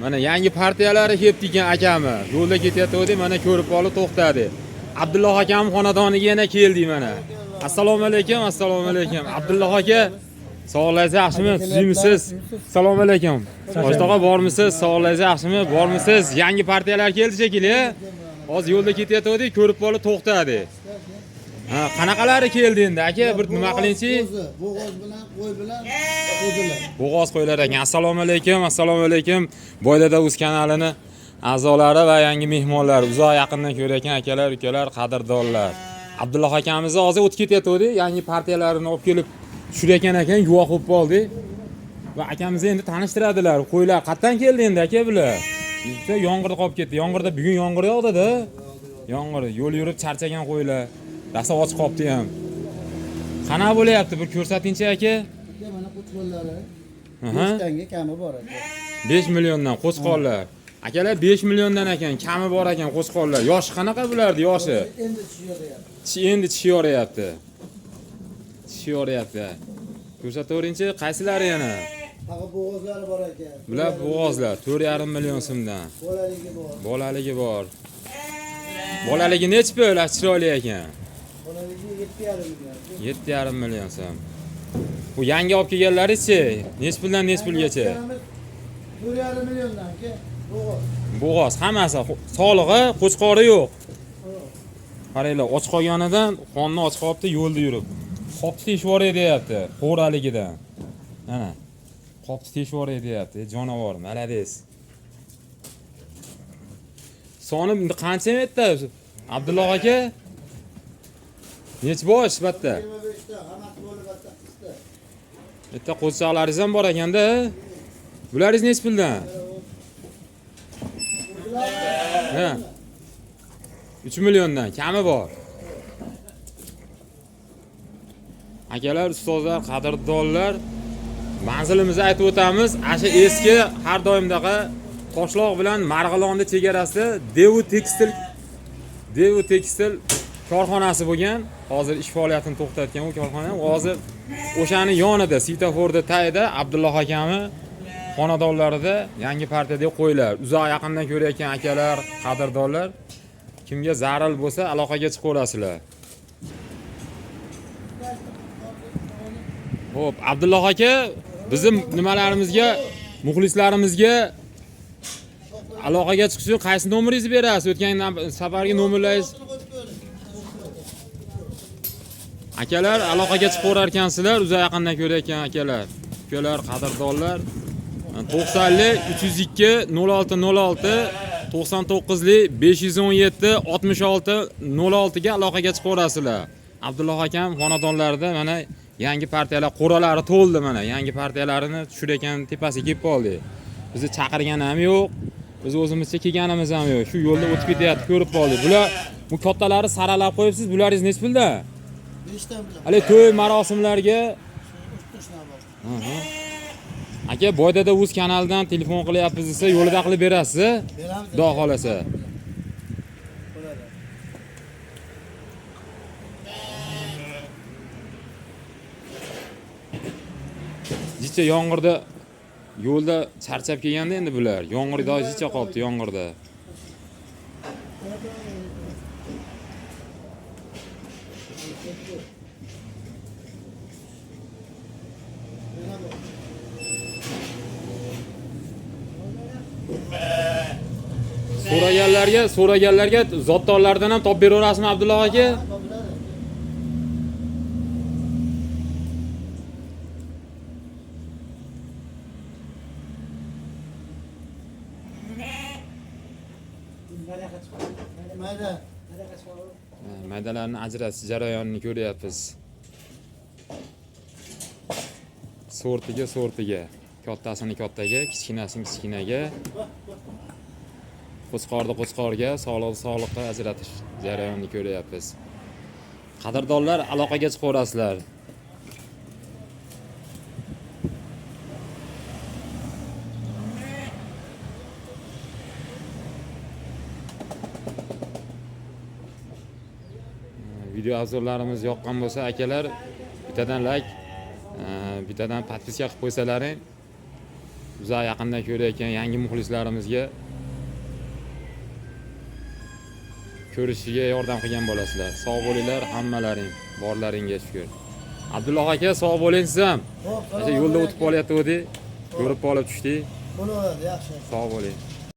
Mana yangi partiyalari kelibdi ekan akami. Yo'lda ketayotgandik, mana ko'rib qolib to'xtadi. Abdulloh akam xonadoniga yana keldik mana. Assalomu alaykum, assalomu alaykum. Abdulloh aka, sog'lig'ingiz yaxshimi? Tuzimisiz? Assalomu alaykum. Boshlig'a bormisiz? Sog'lig'ingiz yaxshimi? Bormisiz? Yangi partiyalar keldi shekilli. Hozir yo'lda ketayotgandik, ko'rib qolib to'xtadi. Ha, qanaqalari keldi endi aka? Bir nima qilingchi? Bo'g'oz bilan, qo'y bilan qo'ydilar. Bo'g'oz qo'ylar ekan. Assalomu alaykum, assalomu alaykum. Boydada Uz kanalini a'zolari va yangi mehmonlar, uzoq yaqindan ko'rayotgan akalar, ukalar, qadrdonlar. Abdulloh akamizni hozir o'tib ketayotgandik, yangi partiyalarini olib kelib tushirayotgan ekan, guvoh bo'lib qoldik. Va akamizni endi tanishtiradilar. Qo'ylar qayerdan keldi endi aka bular? Bitta yomg'irda qolib ketdi. Yomg'irda bugun yomg'ir yog'di-da. Yomg'ir, yo'l yurib charchagan qo'ylar. Rasa och qolibdi ham. Qanaqa bo'layapti? Bir ko'rsatingchi aka. Mana qo'chqonlari. Aha. 5 tanga kami bor aka. 5 milliondan qo'chqonlar. Akalar 5 milliondan ekan, kami bor ekan qo'chqonlar. Yoshi qanaqa bulardi, yoshi? Endi tushyapti. Endi tishi yorayapti. Tishi yorayapti. Ko'rsataveringchi, qaysilari yana? Tag'i bo'g'ozlari bor ekan. Bular bo'g'ozlar 4,5 million so'mdan. Bolaligi bor. Bolaligi bor. Bolaligi nechi pul? Chiroyli ekan. Bolaligi 7,5 million. 7,5 million so'm. Bu yangi olib kelganlari-chi? Nechi puldan nechi pulgacha? 4,5 milliondan aka. Bo'g'oz. Bo'g'oz hammasi sog'lig'i, qo'chqori yo'q. Qaranglar, och qolganidan qonni och qolibdi yo'lda yurib. Qopni teshvoray deyapti, qo'raligidan. Mana. Qopni teshvoray deyapti, jonivor, malades. Soni qancha metda? Abdulloh aka? Nech bosh batta? 25 ta, hammasi bo'lib batta qisda. Bitta qo'zichoqlaringiz ham bor ekanda. Bularingiz nech puldan? Ha. 3 milliondan kami bor. Akalar, ustozlar, qadrdonlar, manzilimizni aytib o'tamiz. Asha eski har doimdaqa Toshloq bilan Marg'ilonni chegarasida Devu Tekstil korxonasi bo'lgan. Hozir ish faoliyatini to'xtatgan u korxona. Hozir o'shani yonida, svetoforda tagida Abdulloh akami xonadonlarida yangi partiyadagi qo'ylar. Uzoq yaqindan ko'rayotgan akalar, qadrdonlar, kimga zarur bo'lsa aloqaga chiqaverasizlar. Xo'p, Abdulloh aka, bizim nimalarimizga, muxlislarimizga aloqaga chiqish uchun qaysi nomeringizni berasiz? O'tgan safargi nomerlaringiz. Akalar, aloqaga chiqaverar ekansizlar, uzoq yaqindan ko'rayotgan akalar, ukalar, qadrdonlar. 90 302 0606 99 517 66 06 ga aloqaga chiqaverasizlar. Abdulloh akam xonadonlarida mana yangi partiyalar qo'ralari to'ldi mana. Yangi partiyalarini tushirayotgan tepasiga kelib qoldik. Bizni chaqirgan ham yo'q. Biz o'zimizcha kelganimiz ham yo'q. Shu yo'lda o'tib ketyapti, ko'rib qoldik. Bular bu kattalari saralab qo'yibsiz. Bularingiz nech pulda? 5 ta bilan. Hali to'y marosimlarga. Aha. Aka, Boydada Uz kanalidan telefon qilyapmiz desa, yo'lida qilib berasiz, Beramiz. Xudo xolasa. Bo'ladi. Jicha yomg'irda yo'lda charchab kelganda endi bular. Yomg'irda jicha qolibdi yomg'irda. So'raganlarga zotdorlardan ham topib beraverasizmi Abdulloh aka? Maydalarni ajratish jarayonini ko'ryapmiz. Sortiga, kattasini kattaga, kichkinasini kichkinaga, qo'chqorga, sog'liqqa ajratish jarayonini ko'ryapmiz. Qadrdonlar, aloqaga chiqaverasizlar. Video avzorlarimiz yoqqan bo'lsa, akalar, bittadan like, bittadan podpiska qilib qo'ysalaring uzoq yaqindan ko'rayotgan yangi muxlislarimizga ko'rishiga yordam qilgan bo'lasizlar. Sog' bo'linglar hammalaring, borlaringga shukr. Abdulloh aka, sog' bo'ling siz ham. Xo'p, O'sha yo'lda o'tib qolayotgandik, ko'rib qolib tushdik. Bo'laveradi, yaxshi. Sog' bo'ling.